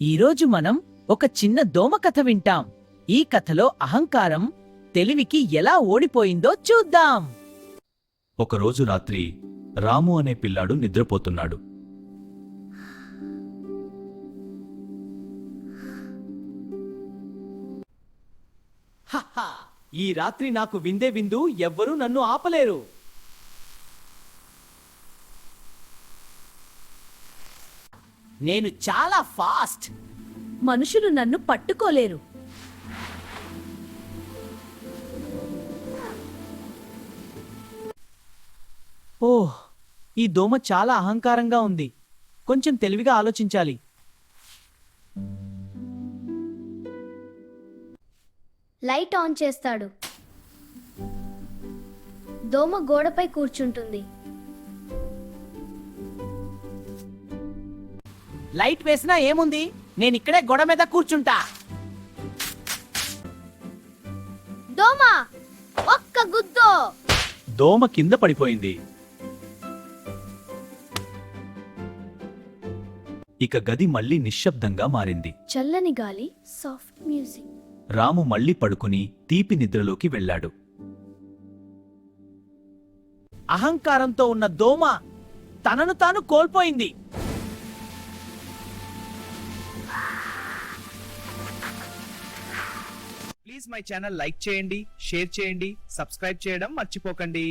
ఈరోజు మనం ఒక చిన్న దోమ కథ వింటాం. ఈ కథలో అహంకారం తెలివికి ఎలా ఓడిపోయిందో చూద్దాం. ఒకరోజు రాత్రి రాము అనే పిల్లాడు నిద్రపోతున్నాడు. హహా, ఈ రాత్రి నాకు విందే విందు, ఎవ్వరూ నన్ను ఆపలేరు. నేను చాలా ఫాస్ట్. మనుషులు నన్ను పట్టుకోలేరు. ఓహ్, ఈ దోమ చాలా అహంకారంగా ఉంది. కొంచెం తెలివిగా ఆలోచించాలి. లైట్ ఆన్ చేస్తాడు. దోమ గోడపై కూర్చుంటుంది. లైట్ వేసినా ఏముంది, నేనిక్కడే గోడ మీద కూర్చుంటా. దోమ ఒక్క గుద్దో. దోమ కింద పడిపోయింది. ఇక గది మళ్ళీ నిశ్శబ్దంగా మారింది. చల్లని గాలి, సాఫ్ట్ మ్యూజిక్. రాము మళ్ళీ పడుకుని తీపి నిద్రలోకి వెళ్ళాడు. అహంకారంతో ఉన్న దోమ తనను తాను కోల్పోయింది. ప్లీజ్ మై ఛానల్ లైక్ చేయండి, షేర్ చేయండి, సబ్స్క్రైబ్ చేయడం మర్చిపోకండి.